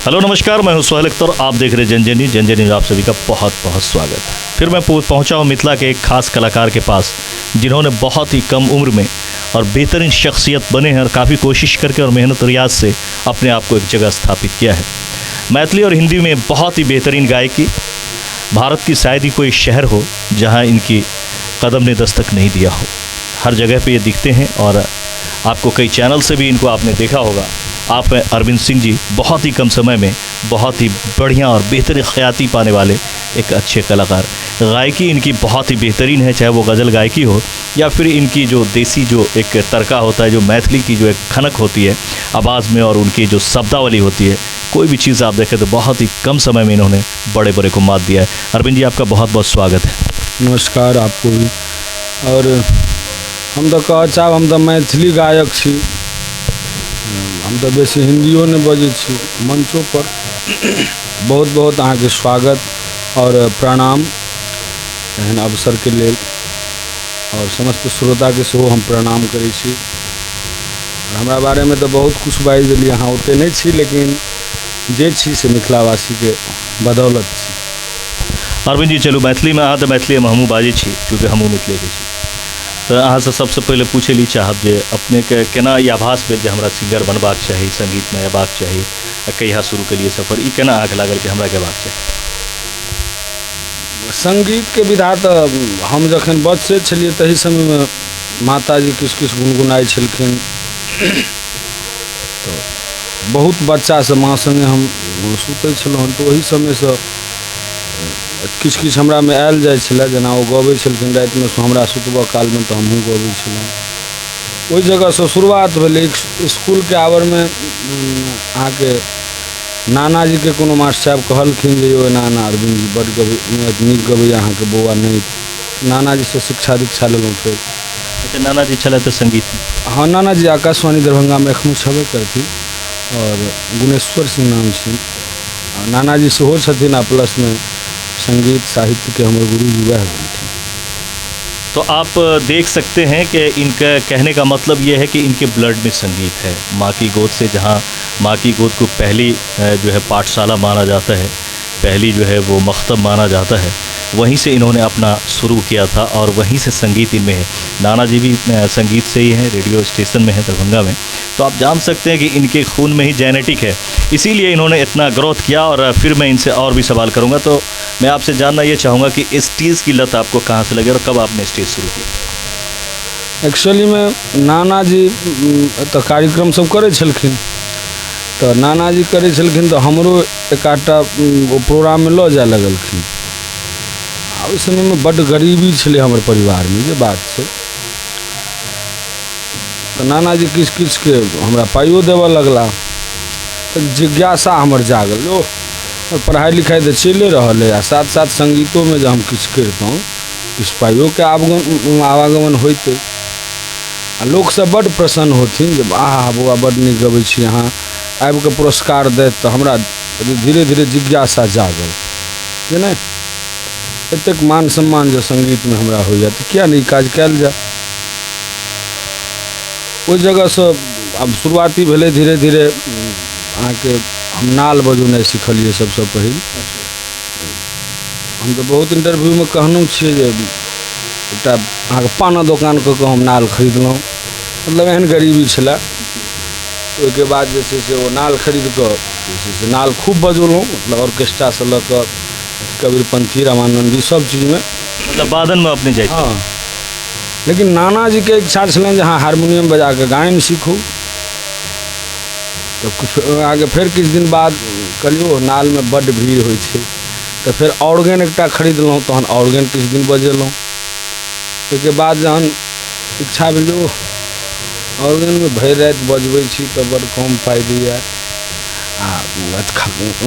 Hello नमस्कार, मैं हूं सोहेल अख्तर। आप देख रहे हैं जन जन न्यूज़। आप सभी का बहुत बहुत स्वागत है। फिर मैं पहुंचा हूं मिथिला के एक खास कलाकार के पास, जिन्होंने बहुत ही कम उम्र में और बेहतरीन शख्सियत बने हैं और काफ़ी कोशिश करके और मेहनत रियाज से अपने आप को एक जगह स्थापित किया है। मैथिली और हिंदी में बहुत ही बेहतरीन गायकी। भारत की शायद ही कोई शहर हो जहाँ इनकी कदम ने दस्तक नहीं दिया हो। हर जगह पे ये दिखते हैं और आपको कई चैनल से भी इनको आपने देखा होगा। आप हैं अरविंद सिंह जी, बहुत ही कम समय में बहुत ही बढ़िया और बेहतरीन ख्याति पाने वाले एक अच्छे कलाकार। गायकी इनकी बहुत ही बेहतरीन है, चाहे वो गज़ल गायकी हो या फिर इनकी जो देसी जो एक तड़का होता है, जो मैथिली की जो एक खनक होती है आवाज़ में और उनकी जो शब्दावली होती है, कोई भी चीज़ आप देखें तो बहुत ही कम समय में इन्होंने बड़े बड़े को मात दिया है। अरविंद जी, आपका बहुत बहुत स्वागत है। नमस्कार आपको भी। और हम तो कह चाहब हम तो मैथिली गायक छी, हम तो बेसी हिंदियों नहीं बजे छी मंचों पर। बहुत बहुत अहाँ के स्वागत और प्रणाम एहन अवसर के लेल, और समस्त श्रोता के सेहो हम प्रणाम करै छी। हमरा बारे में तो बहुत कुछ बाजि देली, अहाँ ओते नहीं छी, लेकिन जे छी से मिथिलावासी के बदौलत छी। अरविंद जी, चलू मैथिली में अहाँ तो मैथिली में हमहूँ बाजै छी, चूँकि हमहूँ मिथिले के छी। तो अहाँ से सबसे पहले पूछे ली चाहब जे अपने के केना ई आभास भेल जे हमरा सिंगर बनबाक चाही, संगीत में अयबाक चाही, कहिया शुरू केलिए सफर, ई केना अहाँके लागल कि हमरा गेबाक चाही? संगीत के विधा तो हम जखन बच्चे छलिए तही समय में माताजी किछु किछु गुनगुनाइ छलखिन, तो बहुत बच्चा से माँ संगे हम सुतै छलहुँ, तो वही समय से किछु किछु हमरा में आयल जाइ छलै। जेना ओ गबै छलखिन राति में हमरा सुतबऽ काल में, तो हमहूँ गबै छलहुँ। ओहि जगह से शुरुआत भेलै। स्कूल के आवर में अहाँ के नाना जी के कोनो मास्टर साहब कहलखिन जे यौ नाना अरविंद जी बड़ गबै, नीक गबै अहाँ के बौआ। नहीं, नाना जी से शिक्षा दीक्षा लेलहुँ। फिर अच्छा, नाना जी छलै तो संगीत में? हाँ, नाना जी आकाशवाणी दरभंगा में एखनो छेबे करथिन, और गुणेश्वर सिंह नाम छनि। नाना जी सेहो छथिन, आ प्लस में संगीत साहित्य के हमारे गुरु जी वह थे। तो आप देख सकते हैं कि इनका कहने का मतलब ये है कि इनके ब्लड में संगीत है। माँ की गोद से, जहाँ माँ की गोद को पहली जो है पाठशाला माना जाता है, पहली जो है वो मख्तब माना जाता है, वहीं से इन्होंने अपना शुरू किया था और वहीं से संगीत इनमें है। नाना जी भी संगीत से ही हैं, रेडियो स्टेशन में है दरभंगा में। तो आप जान सकते हैं कि इनके खून में ही जेनेटिक है, इसीलिए इन्होंने इतना ग्रोथ किया। और फिर मैं इनसे और भी सवाल करूँगा, तो मैं आपसे जानना ये चाहूँगा कि स्टेज की लत आपको कहाँ से लगी और कब आपने स्टेज शुरू किया? एक्चुअली में नाना जी तो कार्यक्रम सब करे छलखिन, तो नाना जी करे छलखिन तो हमरो एक आधटा वो प्रोग्राम में लऽ जाए लगलखिन। उस समय में बड़ गरीबी छलै हमर परिवार में, जे बात छै। तो नाना जी किछु किछु के हमरा पाइयो देवऽ लगला, तो जिज्ञासा हमर जागल। ओ पढ़ाई लिखाई तो चले रहल है, आ साथ साथ संगीतों में जब हम किछु करितहुँ किछु पाइयो के आवागमन होइते, आ लोक सब बड़ प्रसन्न होथिन जे आहा बौआ बड़ नीक गबै छी अहाँ, आबि के पुरस्कार देत। तो हमरा धीरे धीरे जिज्ञासा जागल जे नहीं, एतेक मान सम्मान जो संगीत में हमरा होइए तो किया नहीं काज कयल जाए। उस जगह से अब शुरुआती भेलै। धीरे धीरे अहाँ के हम नाल बजौनाइ सिखलिए सबसे पहिल। हम तो बहुत इंटरव्यू में कहलहुँ छियै जे एकटा अहाँ के पाना दोकान कऽ के हम नाल खरीदलहुँ, मतलब एहन गरीबी छलै। ओहिके बाद जे छै से ओ नाल खरीद कऽ जे छै से नाल खूब बजौलहुँ, मतलब ऑर्केस्ट्रा से लऽ कऽ कबीरपंथी, रामानंदी सब चीज़ में, मतलब वादन में अपने जाए। हाँ, लेकिन नाना जी के इच्छा छलनि जे हाँ हारमोनियम बजा के गायन सीखू। तो कुछ आगे फिर किछु दिन बाद कहलियो नाल में बड़ भीड़ होइ छै, तो फिर ऑर्गन एकटा खरीदलहुँ, तहन ऑर्गन किछु दिन बजेलहुँ। ओहिके बाद जहन इच्छा भेल जे ऑर्गन में भरि राति बजबै छी तो बड़ कम पाइ दैए, आ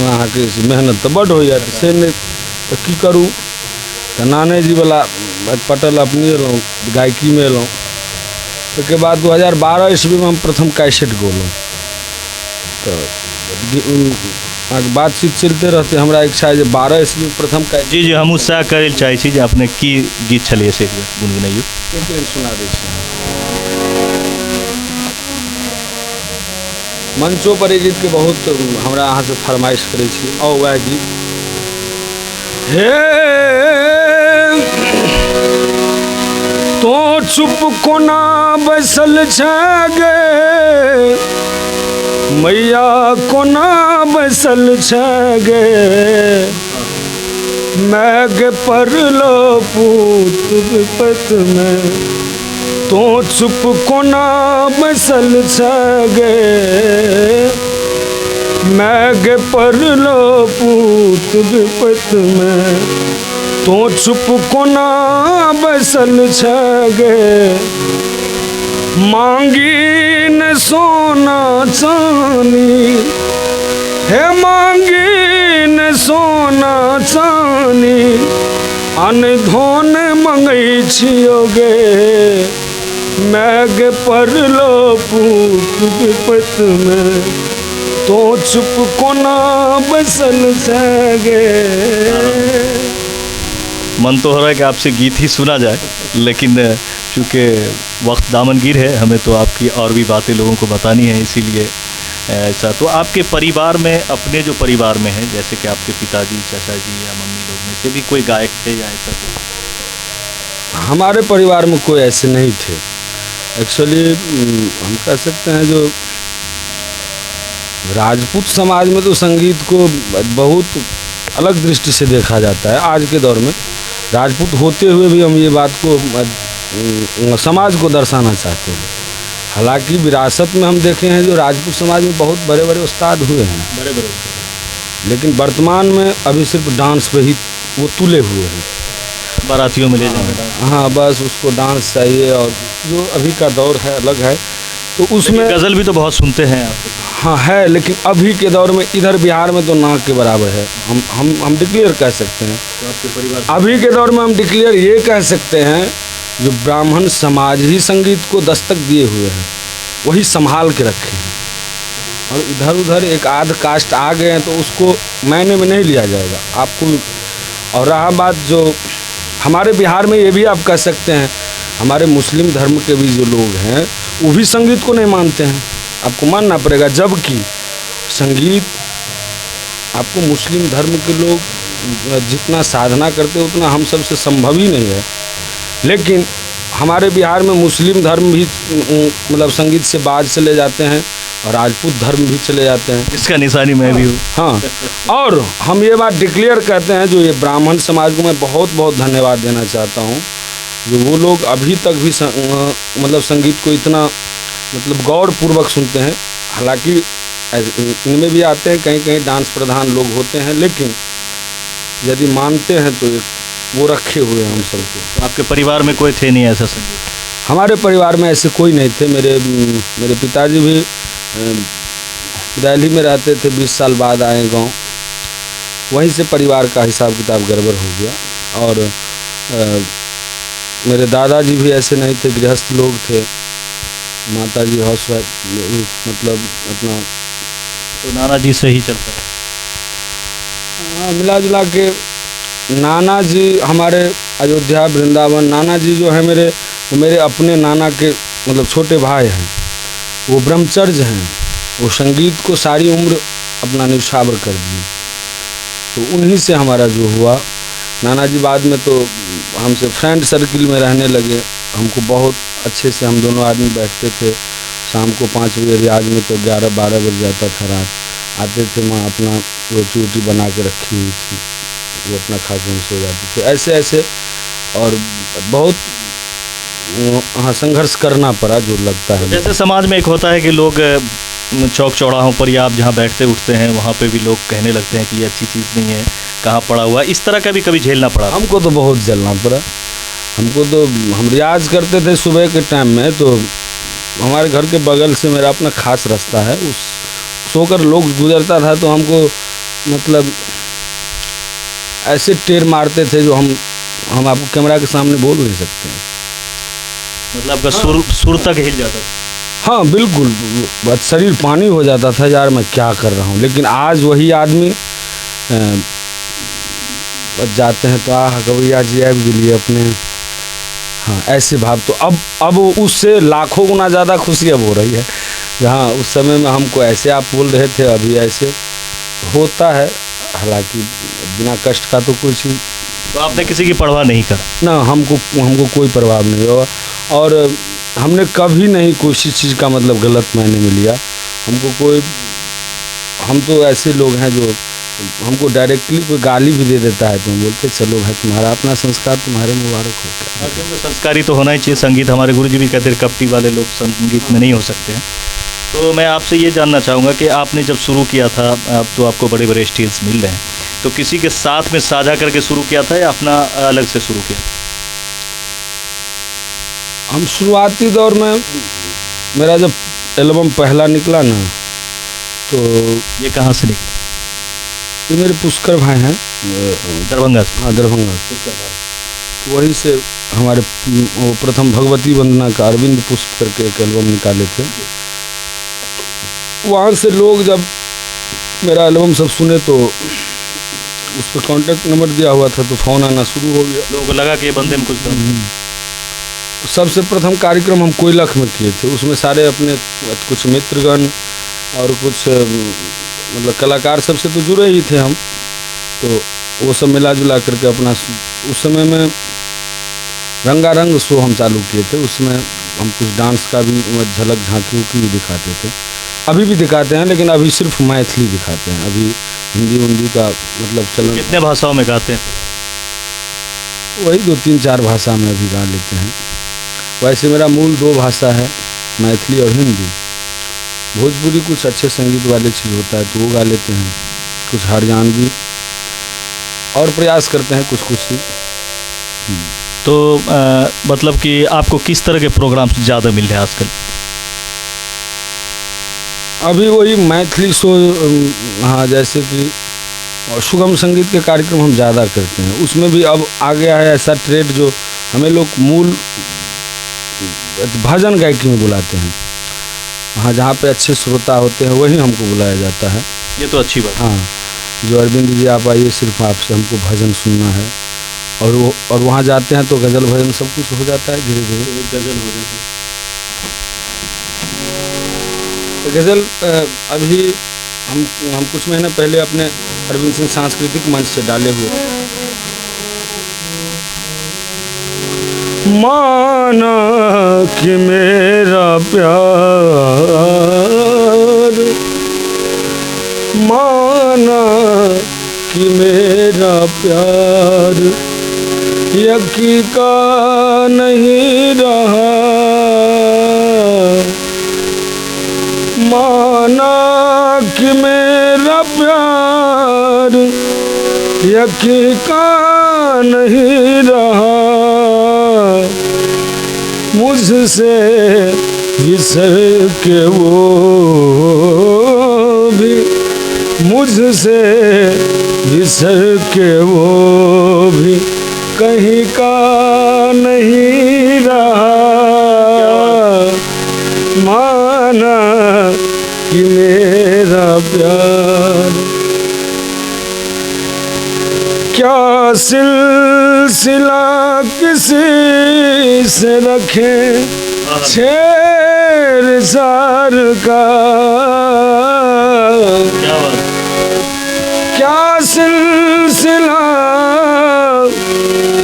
अहाँ के मेहनत तो बड़ होइए, से नहीं तो की करूँ। तो नाने जी वाला पटल अपनी एलहुँ, गायकी में एलहुँ। ओहिके बाद 2012 ईस्वी में हम प्रथम कैसेट गौलहुँ। तो बातचीत चलते रहते, हमरा इच्छा है जे 12 ईस्वी में प्रथम कैसेट। जी जी, हम सएह करै लए चाहै छी जे अपने की गीत छलिए से गुनगुनाइयो। सुना दै छी। मंचों पर गीत के बहुत हमरा अहाँ से फरमाइश करै छी। और वह गीत हे तो चुप कोना बैसल छ गे, मैया कोना बैसल छ गे, मैग परलो पूत विपत में, तो चुप कोना बैसल छ गे, मैग परलो पूत विपत में, तो चुप कोना बैसल छ गे, मांगी न सोना चानी, हे मांगी न सोना चानी, अन धन मंगै छियो गे, मैग परलो पूत विपत में, तो चुप कोना बैसल छ गे। मन तो हो रहा है कि आपसे गीत ही सुना जाए, लेकिन चूँकि वक्त दामनगीर है, हमें तो आपकी और भी बातें लोगों को बतानी है, इसीलिए ऐसा। तो आपके परिवार में, अपने जो परिवार में है, जैसे कि आपके पिताजी, चाचा जी या मम्मी लोग में से भी कोई गायक थे या ऐसा कुछ? हमारे परिवार में कोई ऐसे नहीं थे। एक्चुअली हम कह सकते हैं जो राजपूत समाज में तो संगीत को बहुत अलग दृष्टि से देखा जाता है। आज के दौर में राजपूत होते हुए भी हम ये बात को समाज को दर्शाना चाहते हैं। हालांकि विरासत में हम देखे हैं जो राजपूत समाज में बहुत बड़े बड़े उस्ताद हुए हैं, बड़े, लेकिन वर्तमान में अभी सिर्फ डांस पे ही वो तुले हुए हैं। बारातियों में ले जाएंगे। हाँ, बस उसको डांस चाहिए, और जो अभी का दौर है अलग है, तो उसमें गज़ल भी तो बहुत सुनते हैं आप। हाँ है, लेकिन अभी के दौर में इधर बिहार में तो ना के बराबर है। हम डिक्लेयर कह सकते हैं। तो आपके परिवार अभी के दौर में हम डिक्लेयर ये कह सकते हैं, जो ब्राह्मण समाज ही संगीत को दस्तक दिए हुए हैं, वही संभाल के रखे हैं, और इधर उधर एक आध कास्ट आ गए हैं तो उसको मायने में नहीं लिया जाएगा आपको। और रहा बात जो हमारे बिहार में, ये भी आप कह सकते हैं, हमारे मुस्लिम धर्म के भी जो लोग हैं वो भी संगीत को नहीं मानते हैं, आपको मानना पड़ेगा। जबकि संगीत आपको मुस्लिम धर्म के लोग जितना साधना करते हैं उतना हम सब से संभव ही नहीं है, लेकिन हमारे बिहार में मुस्लिम धर्म भी मतलब संगीत से बाज चले जाते हैं, और राजपूत धर्म भी चले जाते हैं। इसका निशानी मैं भी हूँ। हाँ, और हम ये बात डिक्लेयर करते हैं, जो ये ब्राह्मण समाज को मैं बहुत बहुत धन्यवाद देना चाहता हूँ, जो वो लोग अभी तक भी मतलब संगीत को इतना मतलब गौरपूर्वक सुनते हैं। हालांकि इनमें भी आते हैं, कहीं कहीं डांस प्रधान लोग होते हैं, लेकिन यदि मानते हैं तो एक वो रखे हुए हैं हम सबको। तो आपके परिवार में कोई थे नहीं ऐसा संगीत? हमारे परिवार में ऐसे कोई नहीं थे। मेरे पिताजी भी दिल्ली में रहते थे, 20 साल बाद आए गांव, वहीं से परिवार का हिसाब किताब गड़बड़ हो गया। और मेरे दादाजी भी ऐसे नहीं थे, गृहस्थ लोग थे। माताजी हाउसवाइफ, मतलब अपना। तो नाना जी से ही चलता है? हाँ, मिला जुला के नाना जी हमारे अयोध्या वृंदावन, नाना जी जो है मेरे अपने नाना के मतलब छोटे भाई हैं, वो ब्रह्मचर्य हैं, वो संगीत को सारी उम्र अपना निछावर कर दिए। तो उन्हीं से हमारा जो हुआ, नाना जी बाद में तो हमसे फ्रेंड सर्किल में रहने लगे। हमको बहुत अच्छे से, हम दोनों आदमी बैठते थे, शाम को 5 बजे रियाज में तो 11-12 बज जाता था रात। आते थे, माँ अपना रोटी वोटी बना के रखी हुई थी, वो अपना खा के हम सो जाते थे। ऐसे ऐसे और बहुत संघर्ष करना पड़ा, जो लगता है। जैसे समाज में एक होता है कि लोग चौक चौराहों पर या आप जहाँ बैठते उठते हैं वहाँ पे भी लोग कहने लगते हैं कि ये अच्छी चीज़ नहीं है, कहाँ पड़ा हुआ, इस तरह का भी कभी झेलना पड़ा? हमको तो बहुत झेलना पड़ा। हमको तो, हम रियाज करते थे सुबह के टाइम में, तो हमारे घर के बगल से मेरा अपना खास रास्ता है, उस सोकर लोग गुजरता था तो हमको मतलब ऐसे टेर मारते थे जो हम आपको कैमरा के सामने बोल नहीं सकते हैं। मतलब आपका सुर तक हिल जाता था? हाँ बिल्कुल, बस शरीर पानी हो जाता था, यार मैं क्या कर रहा हूँ। लेकिन आज वही आदमी बच जाते हैं तो कबैया जी आब गए अपने। हाँ, ऐसे भाव तो अब उससे लाखों गुना ज़्यादा खुशी अब हो रही है। जहाँ उस समय में हमको ऐसे आप बोल रहे थे, अभी ऐसे होता है। हालांकि बिना कष्ट का तो कुछ तो आपने किसी की परवाह नहीं करा? ना, हमको कोई प्रभाव नहीं हुआ, और हमने कभी नहीं किसी चीज़ का मतलब गलत मायने में लिया। हम तो ऐसे लोग हैं जो हमको डायरेक्टली कोई गाली भी दे देता है तो हम बोलते चलो भाई, तुम्हारा अपना संस्कार, तुम्हारे मुबारक हो। क्या क्योंकि संस्कारी तो होना ही चाहिए। संगीत, हमारे गुरुजी भी कहते हैं कपटी वाले लोग संगीत में नहीं हो सकते हैं। तो मैं आपसे ये जानना चाहूँगा कि आपने जब शुरू किया था, अब तो आपको बड़े बड़े स्टेज मिल रहे हैं, तो किसी के साथ में साझा करके शुरू किया था या अपना अलग से शुरू किया? हम शुरुआती दौर में, मेरा जब एल्बम पहला निकला ना, तो ये कहाँ से निकला? ये मेरे पुष्कर भाई हैं, दरभंगा से। हाँ, दरभंगा से। पुष्कर भाई। वहीं से हमारे वो प्रथम भगवती वंदना का अरविंद पुष्प करके एक एल्बम निकाले थे। वहाँ से लोग जब मेरा एल्बम सब सुने तो उस पर कॉन्टेक्ट नंबर दिया हुआ था, तो फ़ोन आना शुरू हो गया। लोगों को लगा कि ये बंदे में कुछ दम है। सबसे प्रथम कार्यक्रम हम कोयलख में किए थे। उसमें सारे अपने कुछ मित्रगण और कुछ मतलब कलाकार सबसे तो जुड़े ही थे हम, तो वो सब मिला जुला करके अपना, उस समय में रंगारंग शो हम चालू किए थे। उसमें हम कुछ डांस का भी झलक झांकी उकी भी दिखाते थे। अभी भी दिखाते हैं, लेकिन अभी सिर्फ मैथिली दिखाते हैं। अभी हिंदी उंदी का मतलब चलन। कितने भाषाओं में गाते हैं? वही 2-3-4 भाषा में अभी गा लेते हैं। वैसे मेरा मूल 2 भाषा है, मैथिली और हिंदी। भोजपुरी कुछ अच्छे संगीत वाले चीज़ होता है तो वो गा लेते हैं, कुछ हरियाणवी, और प्रयास करते हैं कुछ ही। तो मतलब कि आपको किस तरह के प्रोग्राम ज़्यादा मिल रहे हैं आजकल? अभी वही मैथिली शो, हाँ, जैसे कि सुगम संगीत के कार्यक्रम हम ज़्यादा करते हैं। उसमें भी अब आ गया है ऐसा ट्रेड जो हमें लोग मूल भजन गायकी में बुलाते हैं। हाँ, जहाँ पे अच्छे श्रोता होते हैं वहीं हमको बुलाया जाता है। ये तो अच्छी बात। हाँ, जो अरविंद जी आप आइए, सिर्फ आपसे हमको भजन सुनना है, और वहाँ जाते हैं तो गज़ल भजन सब कुछ हो जाता है। धीरे धीरे गज़ल हो जाता है। गज़ल अभी हम कुछ महीने पहले अपने अरविंद सिंह सांस्कृतिक मंच से डाले हुए थे। माना कि मेरा प्यार, माना कि मेरा प्यार यकी का नहीं रहा, माना कि मेरा प्यार यकी का नहीं रहा, मुझसे विसर के वो भी, मुझसे विसर के वो भी कहीं का नहीं रहा, माना कि मेरा प्यार। क्या सिलसिला किसी से रखे शेर जार का, क्या सिलसिला,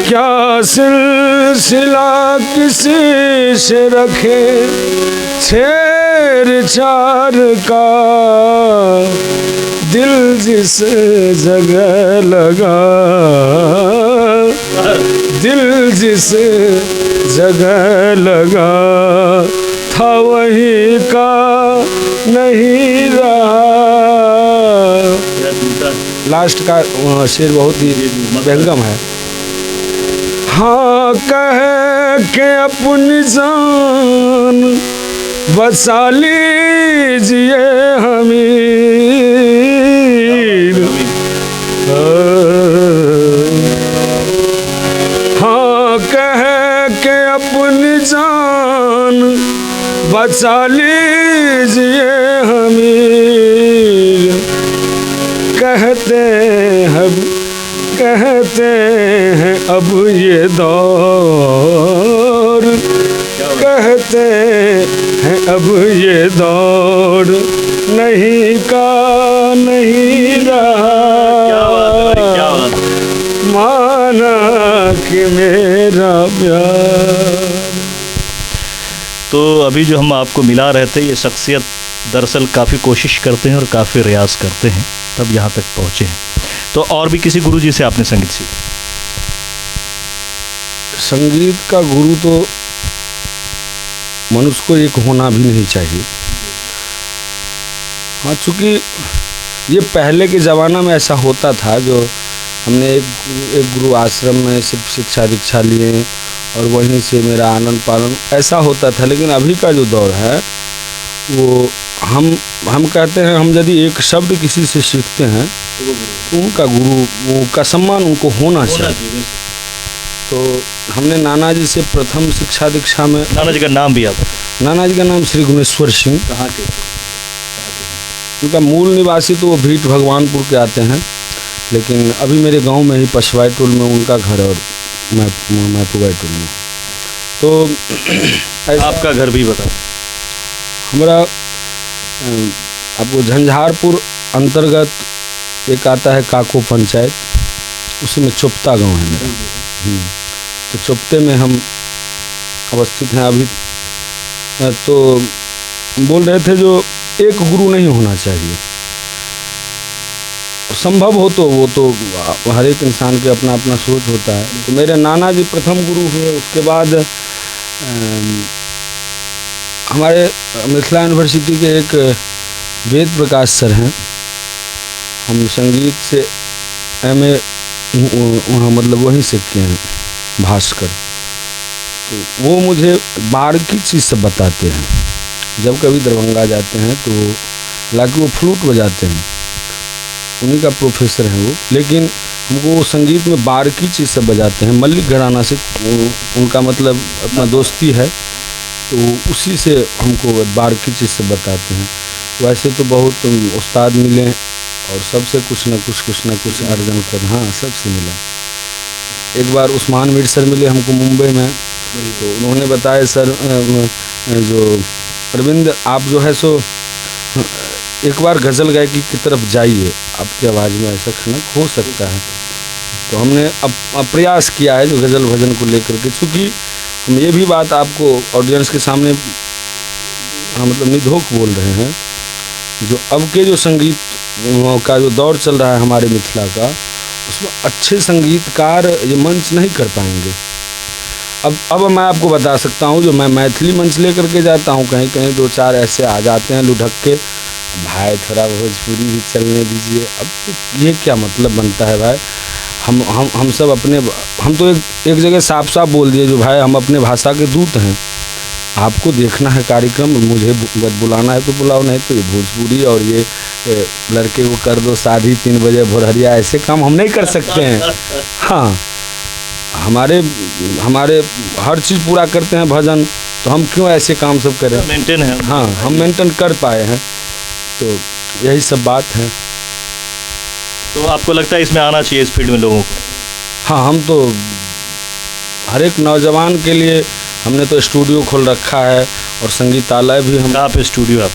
क्या सिलसिला किसी से रखे शेर चार का, दिल जिस जगह लगा, दिल जिस जगह लगा था वहीं का नहीं रहा। लास्ट का शेर बहुत ही व्यंगम है। हाँ, कह के अपनी जान बसा लीजिए हमीर, हाँ, कह के अपनी जान बचा लीजिए हमीर, कहते हैं अब ये दौर, कहते हैं अब ये दौड़ नहीं का नहीं रहा, क्या बात है भाई, क्या बात है। माना कि मेरा प्यार। तो अभी जो हम आपको मिला रहे थे, ये शख्सियत दरअसल काफ़ी कोशिश करते हैं और काफ़ी रियाज करते हैं तब यहाँ तक पहुँचे हैं। तो और भी किसी गुरु जी से आपने संगीत सीखा? संगीत का गुरु तो मनुष्य को एक होना भी नहीं चाहिए। हाँ, चूँकि ये पहले के ज़माना में ऐसा होता था, जो हमने एक गुरु आश्रम में सिर्फ शिक्षा दीक्षा लिए और वहीं से मेरा आनंद पालन ऐसा होता था। लेकिन अभी का जो दौर है वो हम कहते हैं, हम यदि एक शब्द किसी से सीखते हैं तो उनका गुरु का सम्मान उनको होना चाहिए। तो हमने नाना जी से प्रथम शिक्षा दीक्षा में, नाना जी का नाम भी आप? नाना जी का नाम श्री गुणेश्वर सिंह। कहाँ के? उनका मूल निवासी तो वो भीट भगवानपुर के आते हैं, लेकिन अभी मेरे गांव में ही पशवाई टोल में उनका घर और मैं पुगाई टोल में। तो आपका घर भी बताओ। हमारा आपको झंझारपुर अंतर्गत एक आता है काको पंचायत, उसी में चोपता गांव है मेरा। तो चोपते में हम अवस्थित हैं अभी। तो बोल रहे थे जो एक गुरु नहीं होना चाहिए, संभव हो तो वो तो हर एक इंसान के अपना अपना सोच होता है। तो मेरे नाना जी प्रथम गुरु हुए। उसके बाद हमारे मिथिला यूनिवर्सिटी के एक वेद प्रकाश सर हैं, हम संगीत से MA वहाँ मतलब वहीं से किए हैं, भास्कर। तो वो मुझे बारीकी चीज़ सब बताते हैं। जब कभी दरभंगा जाते हैं तो हालांकि वो फ्लूट बजाते हैं, उन्हीं का प्रोफेसर हैं वो, लेकिन हमको वो संगीत में बारीकी चीज़ सब बजाते हैं। मल्लिक घराना से उनका मतलब अपना दोस्ती है, तो उसी से हमको बारीकी चीज़ से बताते हैं। वैसे तो बहुत उस्ताद मिले और सबसे कुछ न कुछ अर्जन कर, हाँ सबसे मिला। एक बार उस्मान मीर सर मिले हमको मुंबई में, तो उन्होंने बताया सर जो अरविंद आप जो है सो एक बार गज़ल गायकी की तरफ जाइए, आपकी आवाज़ में ऐसा खनक हो सकता है। तो हमने अब प्रयास किया है जो गज़ल भजन को लेकर के, चूँकि हम ये भी बात आपको ऑडियंस के सामने मतलब निधोक बोल रहे हैं, जो अब के जो संगीत का जो दौर चल रहा है हमारे मिथिला का, उसमें अच्छे संगीतकार ये मंच नहीं कर पाएंगे। अब मैं आपको बता सकता हूँ, जो मैं मैथिली मंच लेकर के जाता हूँ, कहीं कहीं दो चार ऐसे आ जाते हैं लुढ़क के, भाई थोड़ा भोजपुरी भी चलने दीजिए। अब तो ये क्या मतलब बनता है भाई? हम सब अपने, हम तो एक जगह साफ साफ बोल दिए जो भाई हम अपने भाषा के दूत हैं, आपको देखना है कार्यक्रम, मुझे बुलाना है तो बुलाओ, नहीं तो ये भोजपुरी और ये लड़के को कर दो शादी 3 बजे भोरहरिया, ऐसे काम हम नहीं कर सकते हैं। हाँ, हमारे हर चीज़ पूरा करते हैं भजन, तो हम क्यों ऐसे काम सब करें? मेंटेन है। हाँ, हम मेंटेन कर पाए हैं, तो यही सब बात है। तो आपको लगता है इसमें आना चाहिए इस फील्ड में लोगों को? हाँ, हम तो हर एक नौजवान के लिए हमने तो स्टूडियो खोल रखा है और संगीतालय भी। हम कहाँ पे स्टूडियो? आप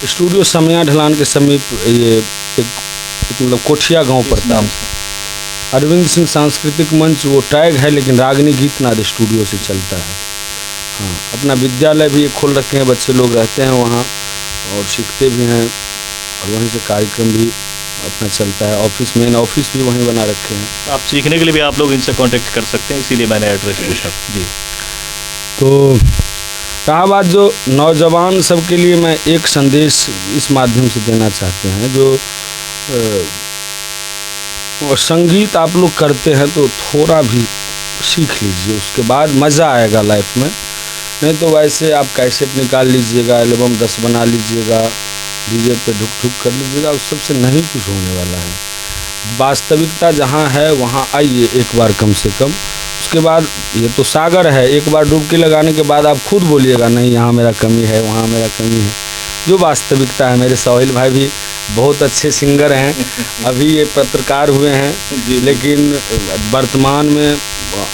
स्टूडियो समया ढलान के समीप, ये एक मतलब कोठिया गांव पड़ता है, अरविंद सिंह सांस्कृतिक मंच वो टैग है, लेकिन रागनी गीत नाद स्टूडियो से चलता है। हाँ, अपना विद्यालय भी खोल रखे हैं, बच्चे लोग रहते हैं वहाँ और सीखते भी हैं, और वहीं से कार्यक्रम भी अपना चलता है। ऑफिस, मेन ऑफिस भी वहीं बना रखे हैं। आप सीखने के लिए भी आप लोग इनसे कांटेक्ट कर सकते हैं, इसीलिए मैंने एड्रेस पूछा जी। तो कहा बात, जो नौजवान सबके लिए मैं एक संदेश इस माध्यम से देना चाहते हैं, जो संगीत आप लोग करते हैं तो थोड़ा भी सीख लीजिए, उसके बाद मज़ा आएगा लाइफ में। नहीं तो वैसे आप कैसेट निकाल लीजिएगा, एल्बम 10 बना लीजिएगा, डीजे पे ढुक ढुक कर लीजिएगा, उस सबसे नहीं कुछ होने वाला है। वास्तविकता जहाँ है वहाँ आइए एक बार कम से कम, उसके बाद ये तो सागर है, एक बार डुबकी लगाने के बाद आप खुद बोलिएगा नहीं यहाँ मेरा कमी है, वहाँ मेरा कमी है। जो वास्तविकता है, मेरे सोहेल भाई भी बहुत अच्छे सिंगर हैं, अभी ये पत्रकार हुए हैं, लेकिन वर्तमान में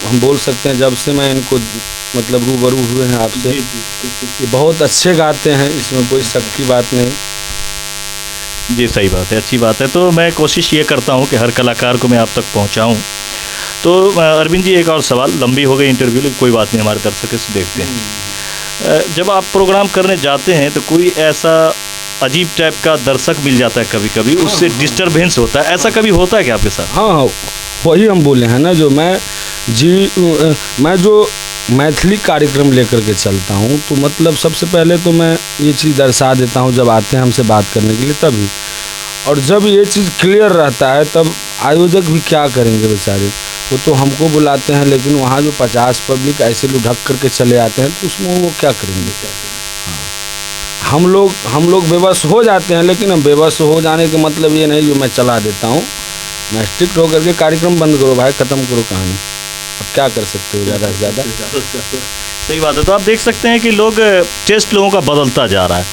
हम बोल सकते हैं जब से मैं इनको मतलब रूबरू हुए हैं आपसे। ये बहुत अच्छे गाते हैं, इसमें कोई शक की बात नहीं। जी सही बात है, अच्छी बात है। तो मैं कोशिश ये करता हूँ कि हर कलाकार को मैं आप तक पहुँचाऊँ। तो अरविंद जी, एक और सवाल, लंबी हो गई इंटरव्यू लेकिन कोई बात नहीं, हमारे दर्शक इसे देखते हैं। जब आप प्रोग्राम करने जाते हैं तो कोई ऐसा अजीब टाइप का दर्शक मिल जाता है कभी कभी, उससे डिस्टरबेंस होता है, ऐसा कभी होता है क्या आपके साथ? हाँ, वही हम बोले हैं ना, जो मैं जो मैथिली कार्यक्रम लेकर के चलता हूँ, तो मतलब सबसे पहले तो मैं ये चीज़ दर्शा देता हूँ जब आते हैं हमसे बात करने के लिए तभी, और जब ये चीज़ क्लियर रहता है तब आयोजक भी क्या करेंगे बेचारे, वो तो हमको बुलाते हैं, लेकिन वहाँ जो 50 पब्लिक ऐसे लुढ़क करके चले आते हैं तो उसमें वो क्या करेंगे। हाँ, हम लोग बेबस हो जाते हैं, लेकिन हम बेबस हो जाने का मतलब ये नहीं जो मैं चला देता हूँ। मैं स्ट्रिक्ट होकर के कार्यक्रम बंद करो भाई, ख़त्म करो कहानी, अब क्या कर सकते हो ज़्यादा से ज़्यादा। सही बात है। तो आप देख सकते हैं कि लोग, टेस्ट लोगों का बदलता जा रहा है,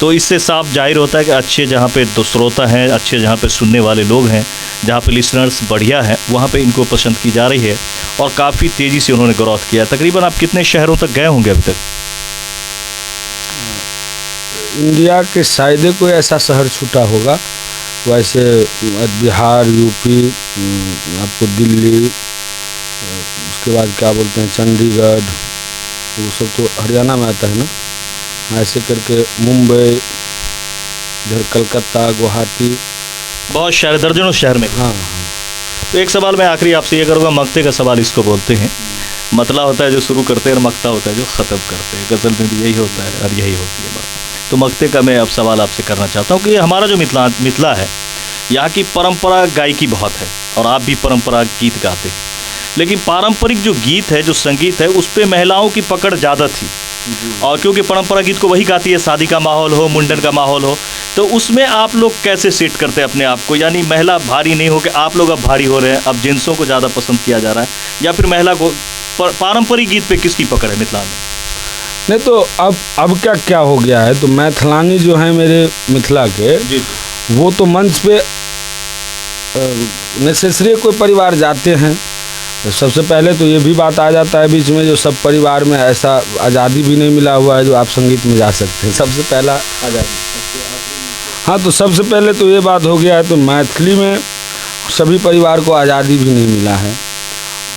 तो इससे साफ जाहिर होता है कि अच्छे जहाँ पे श्रोता हैं, अच्छे जहाँ पे सुनने वाले लोग हैं, जहाँ पे लिसनर्स बढ़िया हैं, वहाँ पे इनको पसंद की जा रही है और काफ़ी तेज़ी से उन्होंने ग्रोथ किया। तकरीबन आप कितने शहरों तक गए होंगे अभी तक? इंडिया के शायद कोई ऐसा शहर छूटा होगा, वैसे बिहार, यूपी, आपको दिल्ली, उसके बाद क्या बोलते हैं चंडीगढ़, वो सब तो हरियाणा में आता है ना, ऐसे करके मुंबई, इधर कलकत्ता, गुवाहाटी, बहुत शहर, दर्जनों शहर में। हाँ। तो एक सवाल मैं आखिरी आपसे ये करूँगा, मक्ते का सवाल इसको बोलते हैं। मतला होता है जो शुरू करते हैं और मक्ता होता है जो ख़त्म करते हैं, गज़ल में भी यही होता है और यही होती है बात। तो मक्ते का मैं अब सवाल आपसे करना चाहता हूँ कि हमारा जो मिथिला है, यहाँ की परंपरा गायकी बहुत है और आप भी परंपरा गीत गाते हैं, लेकिन पारंपरिक जो गीत है, जो संगीत है, उस पर महिलाओं की पकड़ ज़्यादा थी, और क्योंकि परंपरा गीत को वही गाती है, शादी का माहौल हो, मुंडन का माहौल हो, तो उसमें आप लोग कैसे सेट करते हैं अपने आप को? यानी महिला भारी नहीं हो कि आप लोग अब भारी हो रहे हैं, अब जेंट्सों को ज़्यादा पसंद किया जा रहा है, या फिर महिला को पारंपरिक गीत पे किसकी पकड़ है मिथिला में? नहीं तो अब क्या हो गया है, तो मैथिलानी जो है मेरे मिथिला के जी, वो तो मंच पे नेसेसरी कोई परिवार जाते हैं, तो सबसे पहले तो ये भी बात आ जाता है बीच में, जो सब परिवार में ऐसा आज़ादी भी नहीं मिला हुआ है जो आप संगीत में जा सकते हैं, सबसे पहला आज़ादी। हाँ, तो सबसे पहले तो ये बात हो गया है, तो मैथिली में सभी परिवार को आज़ादी भी नहीं मिला है।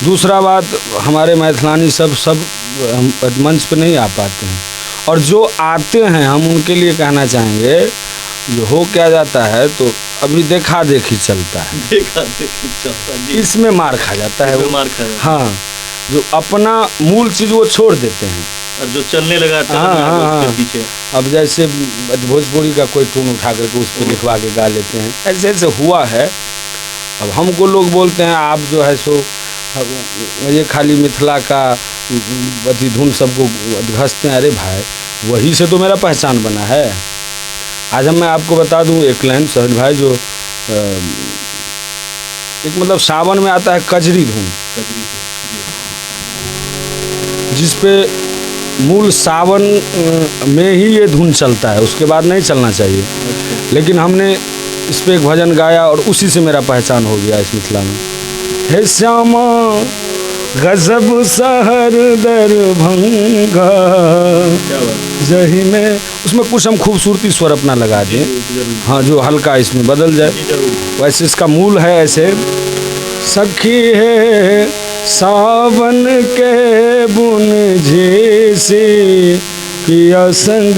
दूसरा बात, हमारे मैथिलानी सब मंच पे नहीं आ पाते हैं, और जो आते हैं हम उनके लिए कहना चाहेंगे, जो हो क्या जाता है तो अभी देखा देखी चलता है, इसमें मार खा जाता है वो। हाँ, जो अपना मूल चीज़ वो छोड़ देते हैं और जो चलने लगा हाँ, पीछे। अब जैसे भोजपुरी का कोई टून उठा करके उस पर लिखवा के गा लेते हैं, ऐसे ऐसे हुआ है। अब हमको लोग बोलते हैं आप जो है सो ये खाली मिथिला का अति धुन सबको घसते हैं, अरे भाई वही से तो मेरा पहचान बना है। आज मैं आपको बता दूं एक लाइन सहज भाई, जो एक मतलब सावन में आता है कजरी धुन, जिस पे मूल सावन में ही ये धुन चलता है, उसके बाद नहीं चलना चाहिए, लेकिन हमने इस पे एक भजन गाया और उसी से मेरा पहचान हो गया इस मिथिला में। हे श्यामा गजब शहर दरभंगा, जही में, उसमें कुछ हम खूबसूरती स्वर अपना लगा दें, हाँ, जो हल्का इसमें बदल जाए। वैसे इसका मूल है ऐसे, सखी है सावन के बुन झेसी, पिया संग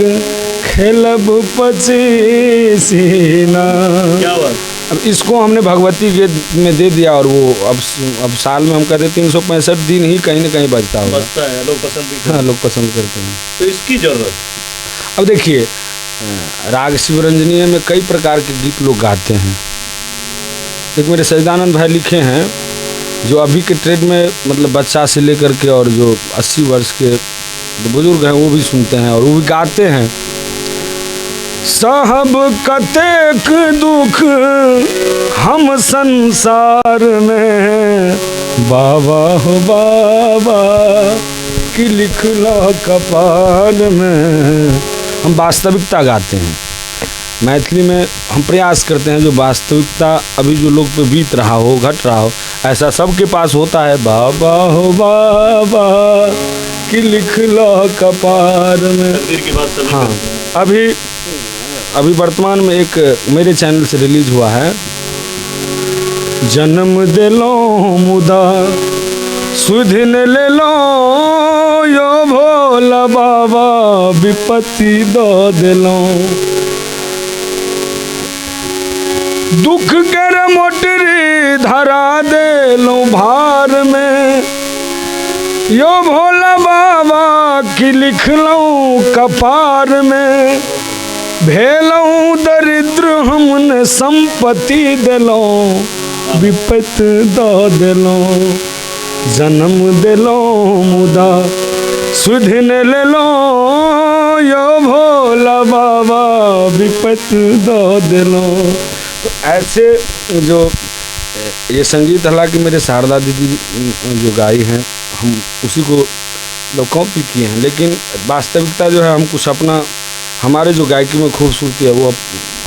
खेलब पचीसीना। क्या बात। अब इसको हमने भगवती के में दे दिया, और वो अब साल में हम कहते 365 दिन ही कहीं ना कहीं बजता होगा, बजता है, लोग पसंद भी करते हैं। हाँ, लोग पसंद करते हैं। तो इसकी जरूरत, अब देखिए, राग शिवरंजनीय में कई प्रकार के गीत लोग गाते हैं। एक मेरे सच्चिदानंद भाई लिखे हैं, जो अभी के ट्रेड में मतलब बच्चा से लेकर के और जो 80 वर्ष के बुजुर्ग हैं वो भी सुनते हैं और वो भी गाते हैं। साहब कतेक दुख हम संसार में, बाबा हो बाबा कि लिखला कपाल में। हम वास्तविकता गाते हैं मैथिली में, हम प्रयास करते हैं जो वास्तविकता अभी जो लोग पे बीत रहा हो, घट रहा हो, ऐसा सबके पास होता है। बाबा हो बाबा कि लिख लो कपार में। तकदीर की बात सभी हाँ, करते हैं। अभी वर्तमान में एक मेरे चैनल से रिलीज हुआ है, जन्म दे लो मुदा सुधिन ले लो यो भोला बाबा विपत्ति दो दिलो, दुख कर मोटरी धरा दे लो भार में, यो भोला बाबा की लिख लो कपार में, भेलऊं दरिद्र हमने संपत्ति दिलो विपत दो दिलो, जन्म दिलो मुदा सुधिन ले लो यो भोला बाबा विपत दो दिलो। तो ऐसे जो ये संगीत, हालांकि मेरे शारदा दीदी जो गाई हैं, हम उसी को मतलब कॉपी किए हैं, लेकिन वास्तविकता जो है हम कुछ अपना, हमारे जो गायकी में खूबसूरती है वो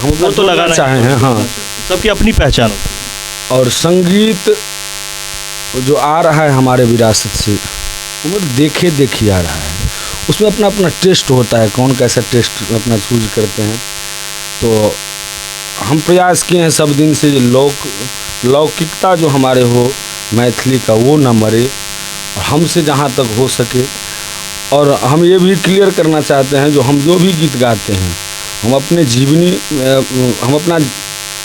हम तो लगाना चाहे हैं। हाँ, सबकी अपनी पहचान होती है। और संगीत जो आ रहा है हमारे विरासत से, वो मतलब देखे आ रहा है, उसमें अपना अपना टेस्ट होता है, कौन कैसा टेस्ट अपना चूज करते हैं। तो हम प्रयास किए हैं सब दिन से लौकिकता जो हमारे हो मैथिली का वो ना मरे, और हमसे जहाँ तक हो सके। और हम ये भी क्लियर करना चाहते हैं, जो भी गीत गाते हैं हम अपने जीवनी, हम अपना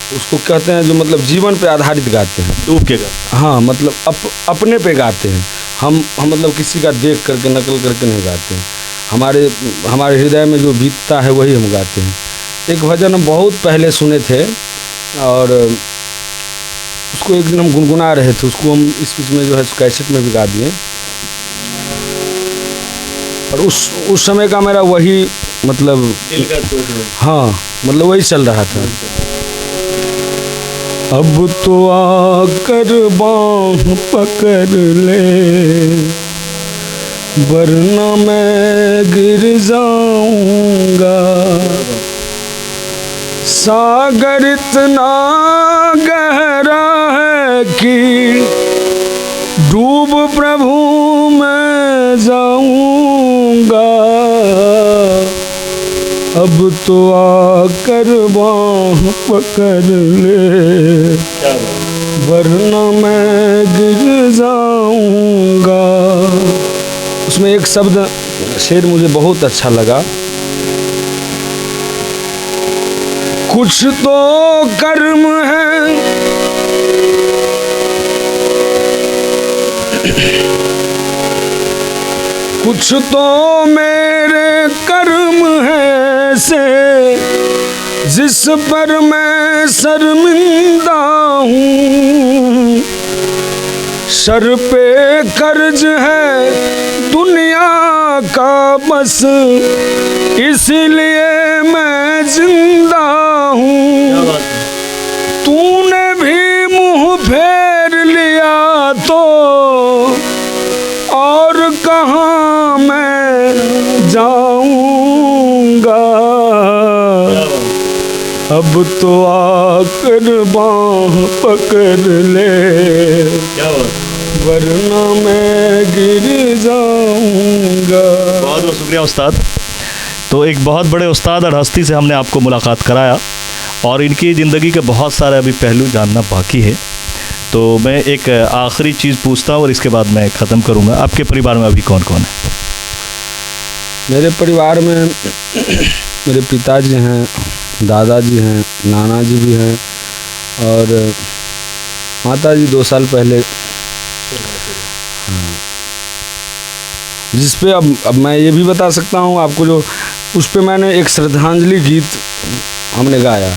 उसको कहते हैं जो मतलब जीवन पे आधारित गाते हैं, डूब के गाते। हाँ, मतलब अपने पे गाते हैं हम मतलब किसी का देख करके नकल करके नहीं गाते हैं, हमारे हृदय में जो बीतता है वही हम गाते हैं। एक भजन हम बहुत पहले सुने थे और उसको एक दिन हम गुनगुना रहे थे, उसको हम इस बीच में जो है कैसेट में भी गा दिए, और उस समय का मेरा वही मतलब, हाँ मतलब वही चल रहा था। अब तो आकर बाँह पकड़ ले, वरना मैं गिर जाऊंगा, सागर इतना गहरा है कि डूब प्रभु मैं जाऊंगा, अब तो आकर बाँह पकड़ ले, वरना मैं गिर जाऊंगा। उसमें एक शब्द शेर मुझे बहुत अच्छा लगा, कुछ तो कर्म है कुछ तो मेरे कर्म है से, जिस पर मैं शर्मिंदा हूँ, सर पे कर्ज है दुनिया का बस, इसलिए मैं जिंदा हूँ। तूने भी मुँह फेर लिया तो और कहाँ मैं जाऊंगा, अब तो आकर बाँह पकड़ ले, वरना मैं गिर जाऊंगा। बहुत बहुत शुक्रिया उस्ताद। तो एक बहुत बड़े उस्ताद और हस्ती से हमने आपको मुलाकात कराया, और इनकी ज़िंदगी के बहुत सारे अभी पहलू जानना बाकी है। तो मैं एक आखिरी चीज़ पूछता हूँ और इसके बाद मैं ख़त्म करूँगा। आपके परिवार में अभी कौन कौन है? मेरे परिवार में मेरे पिताजी हैं, दादाजी हैं, नाना जी भी हैं, और माताजी 2 साल पहले, जिस पे अब मैं ये भी बता सकता हूँ आपको, जो उस पे मैंने एक श्रद्धांजलि गीत हमने गाया,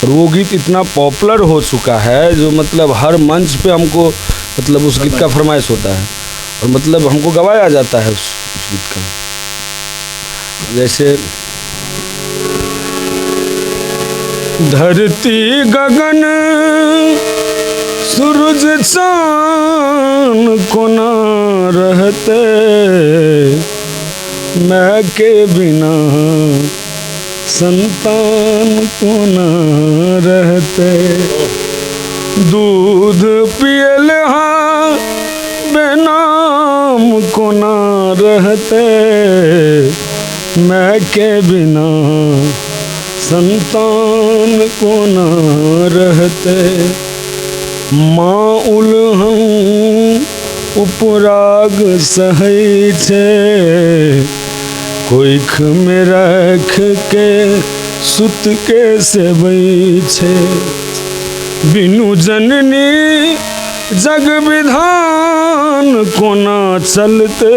और वो गीत इतना पॉपुलर हो चुका है, जो मतलब हर मंच पे हमको मतलब उस गीत का फरमाइश होता है, और मतलब हमको गवाया जाता है उस गीत का। जैसे धरती गगन सूरज चाँद को ना रहते, मैं के बिना संतान को ना रहते, दूध पियल हाँ बे नाम को ना रहते, मैं के बिना संतान को ना रहते। माँ उल्हन उपराग सहै छे, कोइख में रख के सुत के सेबै छे। बिनु जननी जग विधान कोना चलते,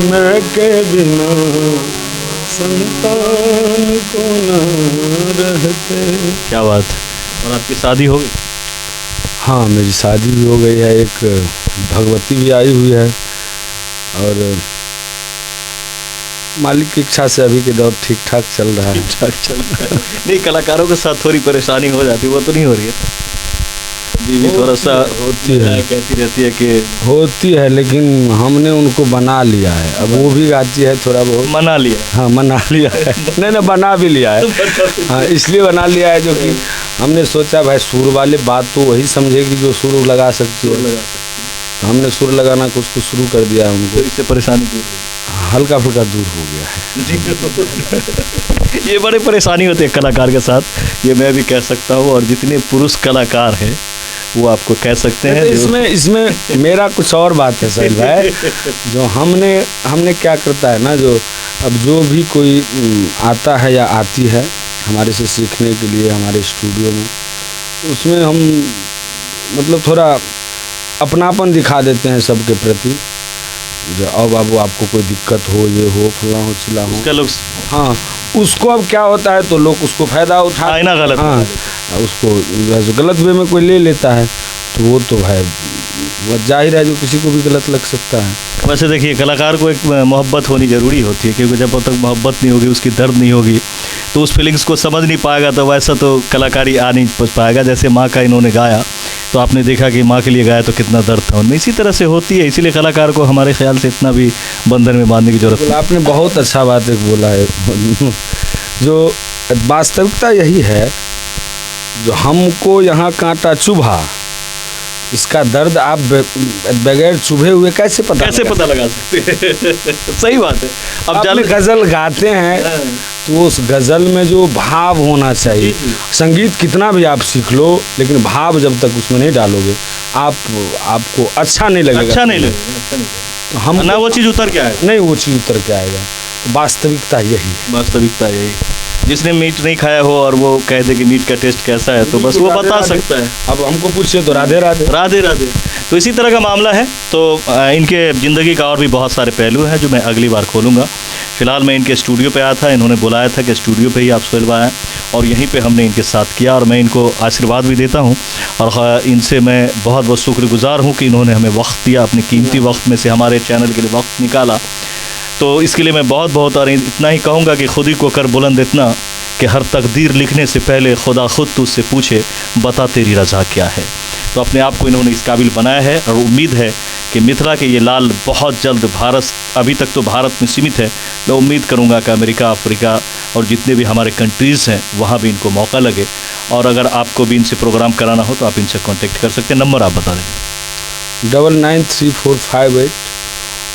मैं के बिना संतान कोना रहते। क्या बात है। और आपकी शादी हो गई? हाँ, मेरी शादी भी हो गई है, एक भगवती भी आई हुई है, और मालिक की इच्छा से अभी के दौर ठीक ठाक चल रहा है। ठीक ठाक चल रहा है। नहीं, कलाकारों के साथ थोड़ी परेशानी हो जाती है, वो तो नहीं हो रही है? बीवी थोड़ा सा होती है, कहती रहती है कि होती है, लेकिन हमने उनको बना लिया है। अब वो भी गाती है थोड़ा बहुत। मना लिया? हाँ, मना लिया है। नहीं, बना भी लिया है। हाँ, इसलिए बना लिया है जो कि हमने सोचा भाई सुर वाले बात तो वही समझेगी जो सुर लगा सकती है। तो हमने सुर लगाना को उसको शुरू कर दिया है उनको। इससे परेशानी दूर हुई? हल्का फुल्का दूर हो गया है। ये बड़े परेशानी होती है कलाकार के साथ, ये मैं भी कह सकता हूँ, और जितने पुरुष कलाकार हैं वो आपको कह सकते हैं। इसमें मेरा कुछ और बात है साहिल भाई, जो हमने क्या करता है ना, जो भी कोई आता है या आती है हमारे से सीखने के लिए हमारे स्टूडियो में, उसमें हम मतलब थोड़ा अपनापन दिखा देते हैं सबके प्रति। जो आओ बाबू, आपको कोई दिक्कत हो, ये हो, फला हो, चिला हो, उसका लोग हाँ, उसको अब क्या होता है तो लोग उसको फायदा उठा, आईना गलत, हाँ, उसको जो गलत वे में कोई ले लेता है तो वो तो भाई वो जाहिर है जो किसी को भी गलत लग सकता है। वैसे देखिए, कलाकार को एक मोहब्बत होनी ज़रूरी होती है, क्योंकि जब तक मोहब्बत नहीं होगी, उसकी दर्द नहीं होगी, तो उस फीलिंग्स को समझ नहीं पाएगा, तो वैसा तो कलाकारी आ नहीं पाएगा। जैसे माँ का इन्होंने गाया तो आपने देखा कि माँ के लिए गाया तो कितना दर्द था उनमें, इसी तरह से होती है। इसीलिए कलाकार को हमारे ख्याल से इतना भी बंधन में बांधने की जरूरत नहीं। आपने बहुत अच्छा बात एक बोला है। जो वास्तविकता यही है, जो हमको यहाँ कांटा चुभा, इसका दर्द आप बगैर चुभे हुए कैसे पता लगा सकते हैं? सही बात है। अब आप गज़ल गाते हैं तो उस गज़ल में जो भाव होना चाहिए, संगीत कितना भी आप सीख लो, लेकिन भाव जब तक उसमें नहीं डालोगे आपको अच्छा नहीं लगेगा। अच्छा नहीं लगेगा, हम ना वो चीज़ उतर के आएगा। नहीं, वो चीज़ उतर के आएगा। वास्तविकता यही है। वास्तविकता यही, जिसने मीट नहीं खाया हो और वो कह दे कि मीट का टेस्ट कैसा है, तो बस वो बता सकता है। अब हमको पूछिए तो राधे राधे राधे राधे। तो इसी तरह का मामला है। तो इनके ज़िंदगी का और भी बहुत सारे पहलू हैं जो मैं अगली बार खोलूँगा। फिलहाल मैं इनके स्टूडियो पे आया था, इन्होंने बुलाया था कि स्टूडियो पे ही आप सोहेल भाई आएँ, और यहीं पे हमने इनके साथ किया, और मैं इनको आशीर्वाद भी देता हूँ, और इनसे मैं बहुत बहुत शुक्रगुजार हूँ कि इन्होंने हमें वक्त दिया, अपने कीमती वक्त में से हमारे चैनल के लिए वक्त निकाला। तो इसके लिए मैं बहुत बहुत, और इतना ही कहूँगा कि खुद ही को कर बुलंद इतना कि हर तकदीर लिखने से पहले खुदा खुद तुझसे पूछे, बता तेरी रज़ा क्या है। तो अपने आप को इन्होंने इस काबिल बनाया है, और उम्मीद है कि मिथिला के ये लाल बहुत जल्द भारत, अभी तक तो भारत में सीमित है, मैं उम्मीद करूँगा कि अमेरिका, अफ्रीका और जितने भी हमारे कंट्रीज़ हैं वहाँ भी इनको मौका लगे। और अगर आपको भी इनसे प्रोग्राम कराना हो तो आप इनसे कॉन्टेक्ट कर सकते हैं। नंबर आप बता दें। 9934582741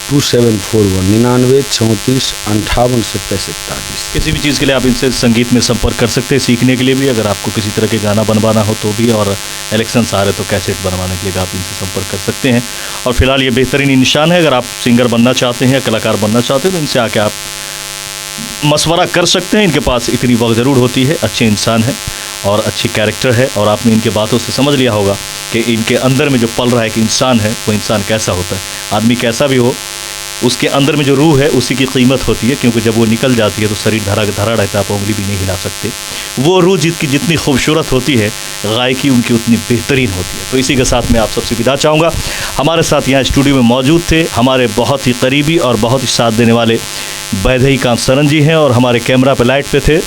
9934582741। किसी भी चीज़ के लिए आप इनसे संगीत में संपर्क कर सकते हैं, सीखने के लिए भी, अगर आपको किसी तरह के गाना बनवाना हो तो भी, और इलेक्शंस आ रहे तो कैसेट बनवाने के लिए आप इनसे संपर्क कर सकते हैं। और फिलहाल ये बेहतरीन निशान है, अगर आप सिंगर बनना चाहते हैं या कलाकार बनना चाहते हैं तो इनसे आके आप मशवरा कर सकते हैं। इनके पास इतनी वक्त ज़रूर होती है, अच्छे इंसान है और अच्छी कैरेक्टर है, और आपने इनके बातों से समझ लिया होगा कि इनके अंदर में जो पल रहा है कि इंसान है, वो इंसान कैसा होता है। आदमी कैसा भी हो, उसके अंदर में जो रूह है उसी की कीमत होती है, क्योंकि जब वो निकल जाती है तो शरीर धरा रहता है, आप उंगली भी नहीं हिला सकते। वो रूह जितनी खूबसूरत होती है, गायकी उनकी उतनी बेहतरीन होती है। तो इसी के साथ मैं आप सबसे विदा चाहूँगा। हमारे साथ यहाँ स्टूडियो में मौजूद थे हमारे बहुत ही करीबी और बहुत ही साथ देने वाले वैदेही कांत सरन जी हैं, और हमारे कैमरा पे लाइट पे थे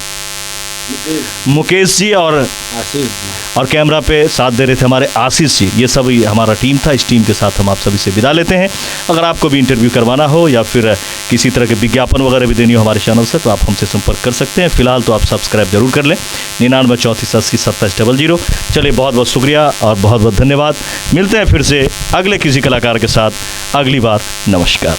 मुकेश जी और आशीष जी। कैमरा पे साथ दे रहे थे हमारे आशीष जी। ये सब हमारा टीम था। इस टीम के साथ हम आप सभी से विदा लेते हैं। अगर आपको भी इंटरव्यू करवाना हो या फिर किसी तरह के विज्ञापन वगैरह भी देनी हो हमारे चैनल से तो आप हमसे संपर्क कर सकते हैं। फिलहाल तो आप सब्सक्राइब जरूर कर लें 99 34 80 27 0। चलिए, बहुत बहुत शुक्रिया और बहुत बहुत धन्यवाद। मिलते हैं फिर से अगले किसी कलाकार के साथ अगली बार। नमस्कार।